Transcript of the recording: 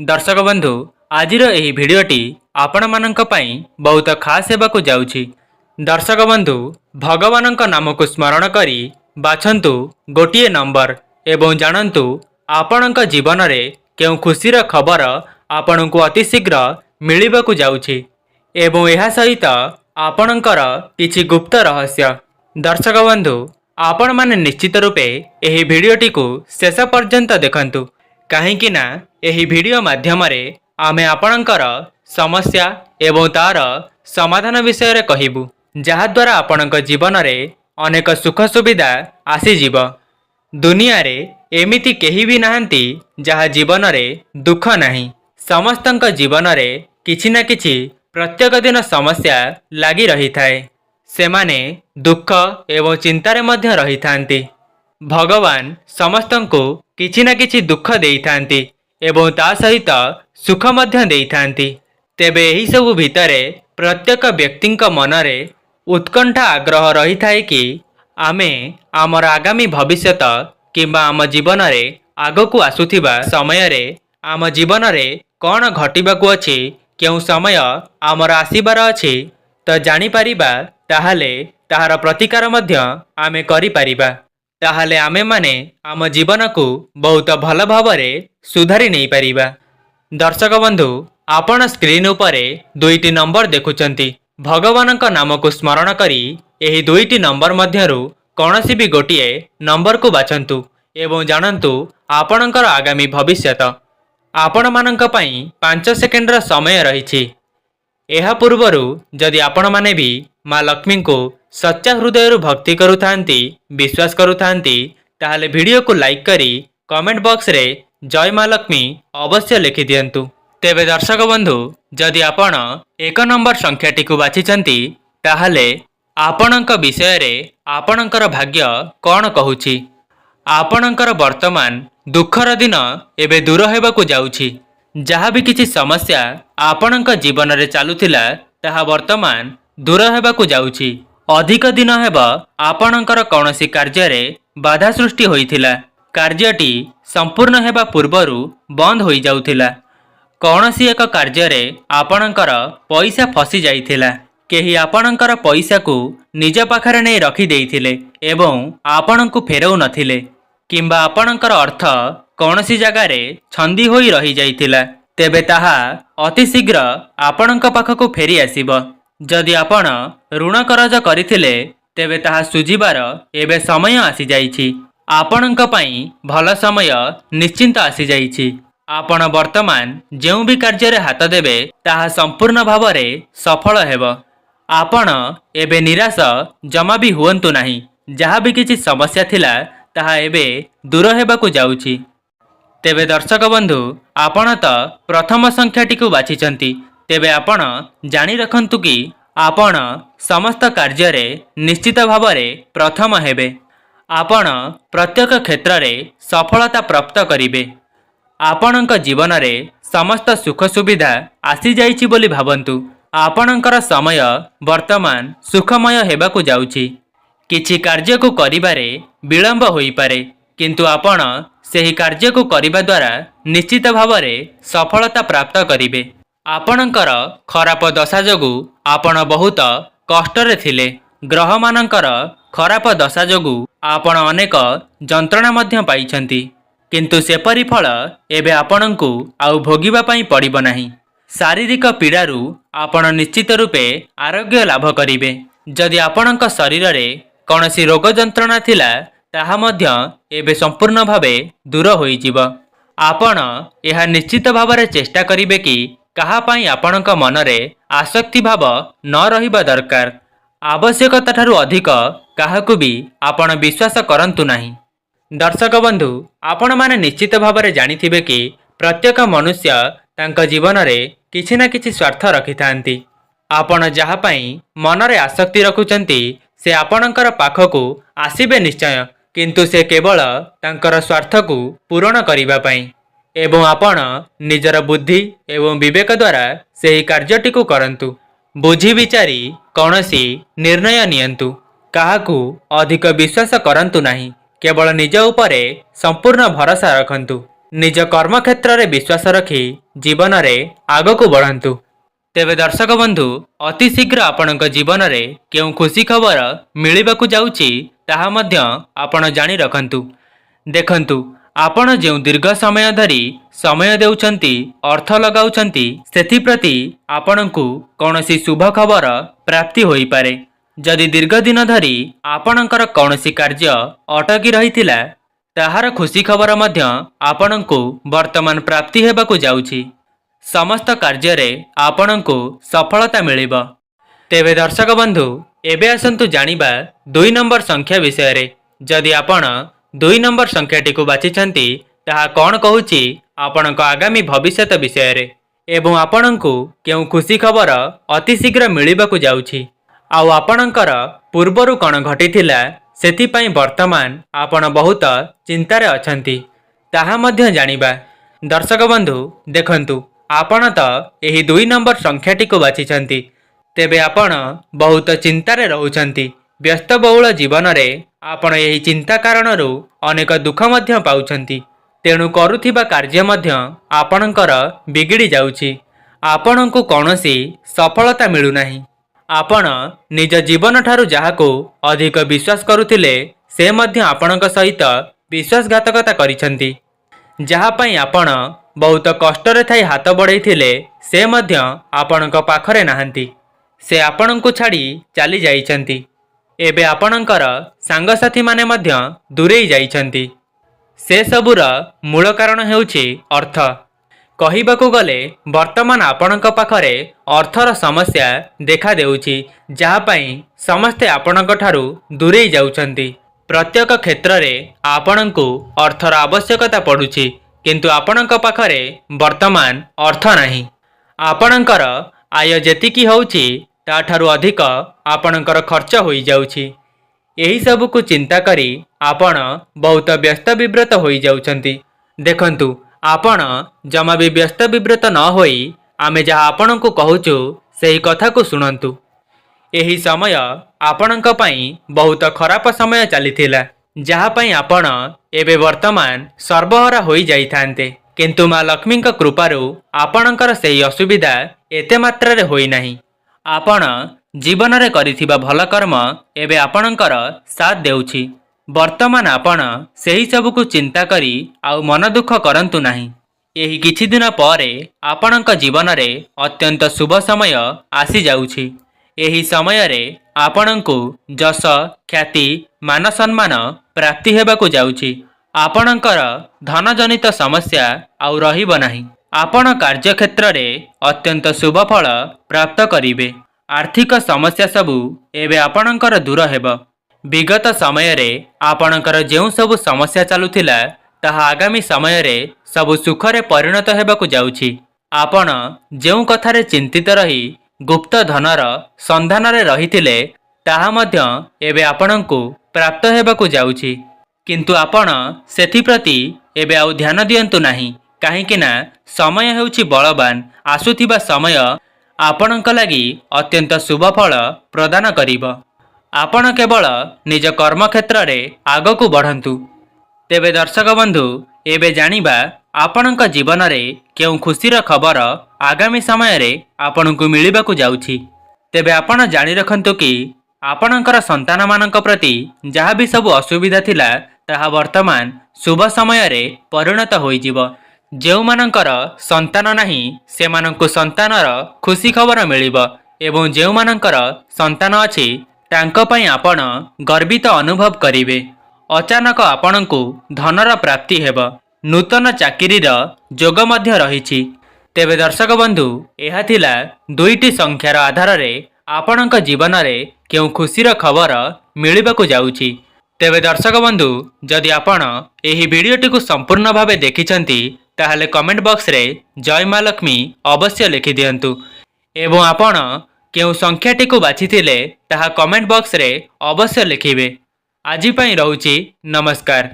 दर्शक बंधु आजिर एही भिडियोटी आपण मानक पई बहुत खास हेबाकु जाउछि। दर्शक बंधु भगवानक नामको स्मरण करी बाछंतु गोटिए नंबर एवं जानंतु आपणक जीवन रे केउ खुशीर खबर आपणको अति शीघ्र मिलिबाकु जाउछि एवं एहा सहित आपणकर किछि गुप्त रहस्य। दर्शक बंधु आपण माने निश्चित रूपे एही भिडियोटी को शेष पर्यंत देखंतु काहेकि ना एही भिडियो माध्यम रे आमे आपणकर समस्या एवं तार समाधान विषय रे कहिबु जहा द्वारा आपणक जीवन रे अनेक सुख सुविधा आसीजिब। दुनिया रे एमिति केही भी नाहंती जहा जीवन रे दुख नाही। समस्तंक जीवन रे किछि ना किछि प्रत्येक दिन समस्या लागी रही थाए। सेमाने दुख एवं चिंतारे मध्य रही थांती। भगवान समस्तंको किछि ना किछि दुख देई थांती एवं ता सहित सुख मध्य देई थांती। तेबे एही सब भितरे प्रत्येक व्यक्तिंक मनरे उत्कंठा आग्रह रही थाए कि आमे आमर आगामी भविष्यत किंबा आम जीवन रे आगकू आसुथिबा समय रे आम जीवन रे कौन घटिबाकू अछि, केउ समय आमर आसीबार अछि तो जानि परिबा, ताहाले ताहार प्रतिकार मध्य आमे करि परिबा। ताहाले आमे माने आम जीवन को बहुत भल भावरे सुधारी नहीं परिबा। दर्शक बंधु आपण स्क्रीन उपरे दुईटी नंबर देखुचंती। भगवानक नाम को स्मरण करी एही दुईटी नंबर मध्यरु कौनसी भी गोटिए नंबर को बाछंतु एवं जानंतु आपणकर आगामी भविष्यत। आपण मानक पई 5 सेकेंड रा समय रहिछि। एहा पूर्वरु जदि आपण माने भी माँ लक्ष्मी को सच्चा हृदय भक्ति करुथांती, विश्वास करुथांती, ताहाले वीडियो को लाइक करी कमेंट बॉक्स रे जय माँ लक्ष्मी अवश्य लिखि दियंतु। तेबे दर्शक बंधु जदि आपण 1 नंबर संख्याटी को बाछिचंती ताहाले आपणक विषय रे आपणकर भाग्य कौन कहुछि। आपणकर वर्तमान दुखर दिन एबे दूर हेबाकू जाउछि। जहा भी किछि समस्या आपणक जीवन रे चालुथिला ताहा वर्तमान दूर हेबाकू जाउछि। अधिक दिन हेब आपणकर कौनसी कार्य रे बाधा सृष्टि होइथिला। कार्यटी संपूर्ण हेबा पूर्वरु बंद होई जाउथिला। कौनसी एक कार्य रे आपणकर पैसा फसी जाइथिला। केही आपणकर पैसा को निज पाखरे नै रखि देइथिले एवं आपणको फेरौ नथिले, किंबा आपणकर अर्थ कौनसी जगह रे छंदी होई रही जाइथिला। तेबे ताहा अति शीघ्र आपणक पाखको फेरी आसीबो। जदि आपण ऋण करज करिथिले तेबे ताहा सुझिबार एबे समय आसी जाइछि। आपणक पई भल समय निश्चिंत आसी जाइछि। आपण वर्तमान जेउ भी कार्य रे हाथ देबे ताहा संपूर्ण भाव रे सफल हेबो। आपण एबे निराश जमा भी हुअंतु नाही। जहा भी किछि समस्या थिला ताहा एबे दूर हेबाकू जाउछि। तेबे दर्शक बंधु आपण तो प्रथम संख्याटी को बाछिचंती। तेबे आपण जानि रखंतु कि आपण समस्त कार्य रे निश्चित भाव रे प्रथम हेबे। आपण प्रत्येक क्षेत्र रे सफलता प्राप्त करिवे। आपणक जीवन रे समस्त सुख सुविधा आसी जाइछि बोली भाबंतु। आपणकर समय वर्तमान सुखमय हेबाकू जाउछि। किछि कार्य को करिबारे विलंब होई पारे, किंतु आपण सेही कार्य को करिबा द्वारा निश्चित भाव रे सफलता प्राप्त करिवे। आपणकर खराब दशा जोगु आपण बहुत कष्ट रे थिले। ग्रह मानकर खराब दशा जोगु आपण अनेक जंत्रणा मध्य पाइछंती, किंतु सेपरि फल एबे आपणଙ୍କୁ आउ भोगिबा पई पड़िबो नाही। शारीरिक पीड़ारू आपण निश्चित रूपे आरोग्य लाभ करिवे। जदि आपणक शरीर रे कौनसी रोग जंत्रणा थिला ताहा मध्य एबे संपूर्ण भावे दूर होई जिवो। आपण एहा निश्चित भाव रे चेष्टा करिवे कि कहा पई आपणक मन रे आसक्ति भाव न रहिबा दरकार। आवश्यकता ठारू अधिक काहाकू भी आपण विश्वास करंतु नाही। दर्शक बंधु आपण माने निश्चित भाव रे जानिथिबे कि प्रत्येक मनुष्य तांका जीवन रे किछि ना किछि स्वार्थ रखिथांती। आपण जहा पई मन रे आसक्ति रखुचंती से आपणकर पाखकू आसीबे निश्चय, किंतु से केवल तांकर स्वार्थ को पूरण करिबा पई एवं आपण निजर बुद्धि एवं विवेक द्वारा सेही कार्यटी को करंतु। बुझी विचारी कौनसी निर्णय नियंतु। काहाकू अधिक विश्वास करंतु नाही। केवल निज उपरे संपूर्ण भरोसा रखंतु। निज कर्म क्षेत्र रे विश्वास रखी जीवन में आग को बढ़ातु। तेबे दर्शक बंधु अति शीघ्र आपण जीवन में क्यों खुशी खबर मिलवाकू जाउची ताहा मध्य आपण जानी रखंतु। देखंतु आपण जो दीर्घ समय धरी समय देउछंती अर्थ लगाउछंती सेथिप्रति आपणकू कौनसी शुभ खबर प्राप्ति होई पारे। जदि दीर्घ दिन धरी आपणकर कौनसी कार्य अटकी रहिथिला ताहार खुशी खबर मध्य आपणकू वर्तमान प्राप्ति हेबाकू जाउची। समस्त कार्य रे आपणकू सफलता मिलिबा। तेबे दर्शक बंधु एबे आसंतु जानिबा 2 नंबर संख्या विषय रे। जदि आपण 2 नंबर संख्याटी को बाछिछंती ताहा कौन कहूची आपणक आगामी भविष्यत विषय रे एवं आपणकू केउ खुशी खबर अति शीघ्र मिलिबाकू जाउची आउ आपणकर पूर्वरु कौन घटिथिला सेथिपाई वर्तमान आपण बहुत चिंतारे अछंती ताहा मध्य जानिबा। दर्शक बंधु देखंतु आपण तो एही 2 नंबर संख्याटी को बाछिछंती तेबे आपण बहुत चिंतारे रहुछंती। व्यस्तबहुल जीवन रे आपण एही चिंता कारणरू अनेक दुख मध्य पाउछंती। तेणु करुथिबा कार्य मध्य आपणकर बिगिड़ी जाउची। आपणकू कौनसी सफलता मिलु नाही। आपण निज जीवन ठारू जाहाको अधिक विश्वास करुथिले से मध्य आपणक सहित विश्वासघातकता करिछंती। जहा पई आपण बहुत कष्टरे थाई हाथ बढ़ाइथिले से मध्य आपणक पाखरे नाहंती। से आपणकू छाड़ी चली जाइछंती। एबे आपणकर सांगसाथी माने मध्य दूरेई जाइछंती। से सबुर मूल कारण हेउछि अर्थ। कहिबाकू गले वर्तमान आपणक पाखरे अर्थर समस्या देखा देउछि जहा पई समस्ते आपणक ठारू दूरेई जाउछंती। प्रत्येक क्षेत्र रे आपणकू अर्थर आवश्यकता पड़ुछि किंतु आपणक पाखरे वर्तमान अर्थ नाही। आपणकर आय जेतिकी होउछि ता ठारू अधिक आपणकर खर्च होई जाउछि। एही सब को चिंता करी आपण बहुत व्यस्त विब्रत होई जाउछंती। देखंतु आपण जमा भी व्यस्त विब्रत न होई आमे जहा आपण को कहूचु सेही कथा को सुनंतु। एही समय आपणक पई बहुत खराब समय चलीथिला जहा पई आपण एबे वर्तमान सर्वहरा होई जाइथांते किंतु मां लक्ष्मी कृपारू आपणकर सेही असुविधा एते मात्रा रे होई नाही। आपण जीवन रे करिथिबा भल कर्म एबे आपणकर साथ देउछि। वर्तमान आपण सेही सब को चिंता करी आउ मन दुख करंतु नाही। एही किछि दिन परे आपणक जीवन रे अत्यंत शुभ समय आसी जाउछि। एही समय रे आपणकू जस ख्याति मान सम्मान प्राप्ति हेबाकू जाउछि। आपणकर धन जनित समस्या आउ रहिब नाही। आपण कार्य क्षेत्र रे अत्यंत शुभ फल प्राप्त करिवे। आर्थिक समस्या सबू एबे आपणकर दूर हेब। विगत समय रे आपणकर जेउ सबू समस्या चालुथिला ताहा आगामी समय रे सबू सुखरे परिणत हेबाकू जाउछि। आपण जेउ कथारे चिंतित रही गुप्त धनर संधान रे रहिथिले ताहा मध्य एबे आपणकू प्राप्त हेबाकू जाउछि किंतु आपण सेथिप्रति एबे आउ ध्यान दियंतु नाही काहेकि ना समय हेउछि बलवान। आसुथिबा समय आपणक लागि अत्यंत शुभ फल प्रदान करिब। आपण केवल निज कर्म क्षेत्र रे आगकू बढ़ंतु। तेबे दर्शक बंधु एबे जानिबा आपणक जीवन रे केउ खुशीर खबर आगामी समय रे आपणकू मिलिबाकू जाउछि। तेबे आपण जानि रखंतु कि आपणकर संतान मानक प्रति जहा भी सब असुविधा थिला ताहा वर्तमान शुभ समय रे परिणत होई जिवो। जेउ मानकर संतान नाही से मानकु संतानर खुशी खबर मिलिबो एवं जेउ मानकर संतान अछि तांको पई आपण गर्वित अनुभव करिवे। अचानक आपणकू धनर प्राप्ति हेब। नूतन चाकिरीर जोग मध्य रहिछि। तेबे दर्शक बंधु एहा थिला 2टी संख्यार आधार रे आपणक जीवन रे केउ खुशीर खबर मिलिबाकू जाउछि। तेबे दर्शक बंधु जदि आपण एही भिडियोटी को संपूर्ण भावे देखिछंती ताहले कमेंट बॉक्स रे जय मां लक्ष्मी अवश्य लिखि दियंतु एवं आपण केउ संख्याटी को बाछिथिले ताहा कमेंट बॉक्स रे अवश्य लिखिबे। आजि पई रहउछि नमस्कार।